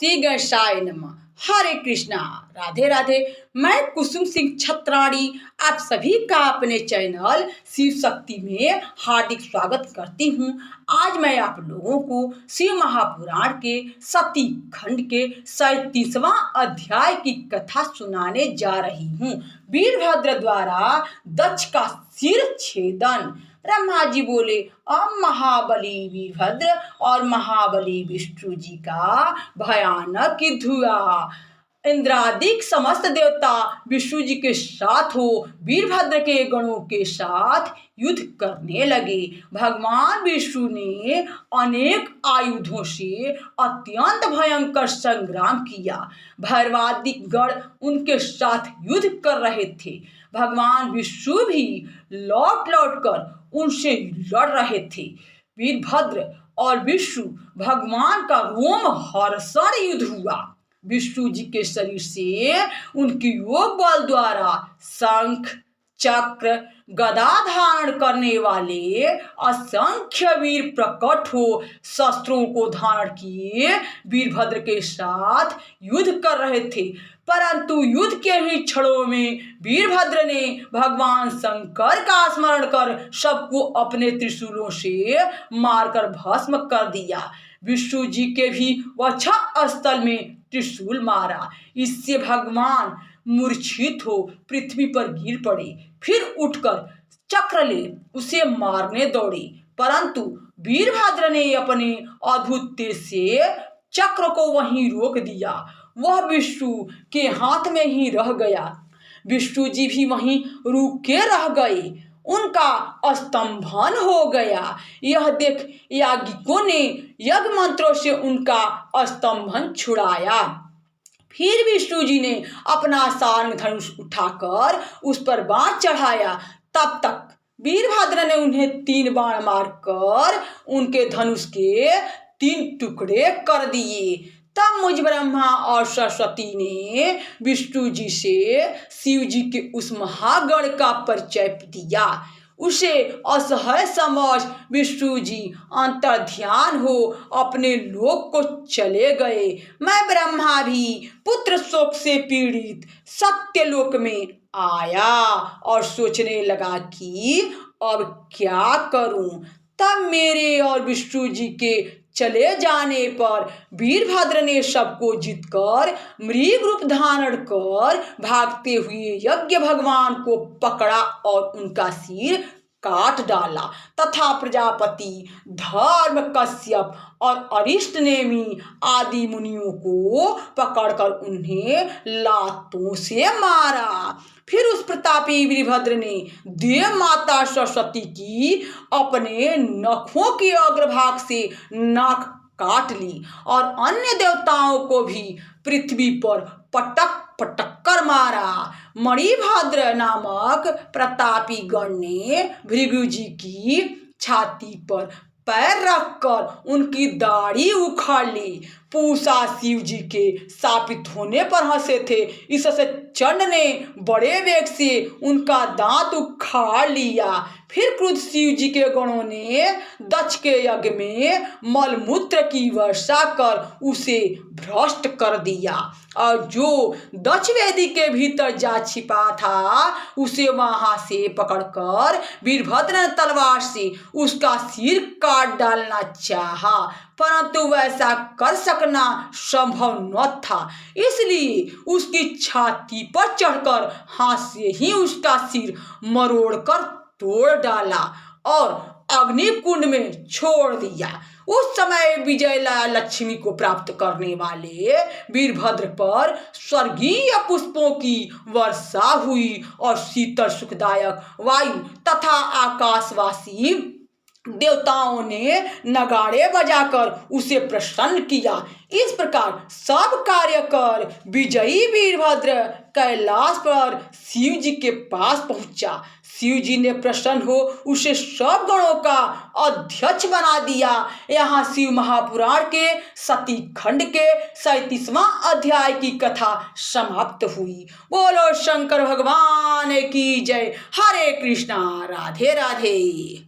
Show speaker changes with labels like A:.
A: श्री गणेशाय नमः। हरे कृष्णा, राधे राधे। मैं कुसुम सिंह छत्राणी आप सभी का अपने चैनल शिव शक्ति में हार्दिक स्वागत करती हूँ। आज मैं आप लोगों को शिव महापुराण के सती खंड के 37वां अध्याय की कथा सुनाने जा रही हूँ। वीरभद्र द्वारा दक्ष का सिर छेदन। ब्रह्मा जी बोले, अब महाबली वीरभद्र और महाबली विष्णु जी का भयानक युद्ध हुआ। इंद्रादिक समस्त देवता विष्णु जी के साथ हो वीरभद्र के गणों के साथ युद्ध करने लगे। भगवान विष्णु ने अनेक आयुधों से अत्यंत भयंकर संग्राम किया। भैरवादिक गण उनके साथ युद्ध कर रहे थे। भगवान विष्णु भी लौट लौट कर उनसे लड़ रहे थे। वीरभद्र और विष्णु भगवान का रोमहर्षण युद्ध हुआ। विष्णु जी के शरीर से उनकी योग बल द्वारा शंख चक्र गदा धारण करने वाले असंख्य वीर प्रकट हो शस्त्रों को धारण किए वीरभद्र के साथ युद्ध कर रहे थे। परंतु युद्ध के ही क्षणों में वीरभद्र ने भगवान शंकर का स्मरण कर सबको अपने त्रिशूलों से मारकर भस्म कर दिया। विष्णु जी के भी वक्षस्थल स्थल में त्रिशूल मारा। इससे भगवान मूर्छित हो पृथ्वी पर गिर पड़े। फिर उठकर चक्र ले उसे मारने दौड़े, परंतु वीरभद्र ने अपने अद्भुत तेज से चक्र को वहीं रोक दिया। वह विष्णु के हाथ में ही रह गया। विष्णु जी भी वहीं रुक के रह गए। उनका स्तंभन हो गया। यह देख याज्ञिकों ने यज्ञ मंत्रों से उनका स्तंभन छुड़ाया। फिर विष्णु जी ने अपना सारंग धनुष उठाकर उस पर बाण चढ़ाया। तब तक वीरभद्र ने उन्हें 3 बाण मारकर उनके धनुष के 3 टुकड़े कर दिए। तब मुझ ब्रह्मा और सरस्वती ने विष्णु जी से शिव जी के उस महागण का परिचय दिया। उसे असह्य समझ विष्णु जी अंतर्ध्यान हो अपने लोक को चले गए। मैं ब्रह्मा भी पुत्र शोक से पीड़ित सत्यलोक में आया और सोचने लगा कि अब क्या करूं। तब मेरे और विष्णु जी के चले जाने पर वीरभद्र ने सबको जीतकर मृग रूप धारण कर भागते हुए यज्ञ भगवान को पकड़ा और उनका सिर काट डाला तथा प्रजापति धर्म कश्यप और अरिष्ट नेमि आदि मुनियों को पकड़कर उन्हें लातों से मारा। फिर उस प्रतापी वीरभद्र ने देव माता सरस्वती की अपने नखों के अग्रभाग से नाक काट ली और अन्य देवताओं को भी पृथ्वी पर पटक पटक कर मारा। मणिभद्र नामक प्रतापी गण ने भृगु जी की छाती पर पैर रखकर उनकी दाढ़ी उखाड़ ली। पूषा शिव जी के शापित होने पर हंसे थे। इससे चंड ने बड़े वेग से उनका दांत उखाड़ लिया। फिर क्रुद्ध शिव जी के गणों ने दक्ष के यज्ञ में मलमूत्र की वर्षा कर उसे भ्रष्ट कर दिया और जो दक्ष वेदी के भीतर जा छिपा था उसे वहां से पकड़कर वीरभद्र ने तलवार से उसका सिर काट डालना चाहा, परंतु वैसा कर सकना संभव न था। इसलिए उसकी छाती पर चढ़कर हाथ से ही उसका सिर मरोड़कर तोड़ डाला और अग्निकुंड में छोड़ दिया। उस समय विजय लक्ष्मी को प्राप्त करने वाले वीरभद्र पर स्वर्गीय पुष्पों की वर्षा हुई और शीतल सुखदायक वायु तथा आकाशवासी देवताओं ने नगाड़े बजाकर उसे प्रसन्न किया। इस प्रकार सब कार्य कर विजयी वीरभद्र कैलाश पर शिव जी के पास पहुंचा। शिव जी ने प्रसन्न हो उसे सब गणों का अध्यक्ष बना दिया। यहाँ शिव महापुराण के सती खंड के 37वां अध्याय की कथा समाप्त हुई। बोलो शंकर भगवान की जय। हरे कृष्णा, राधे राधे।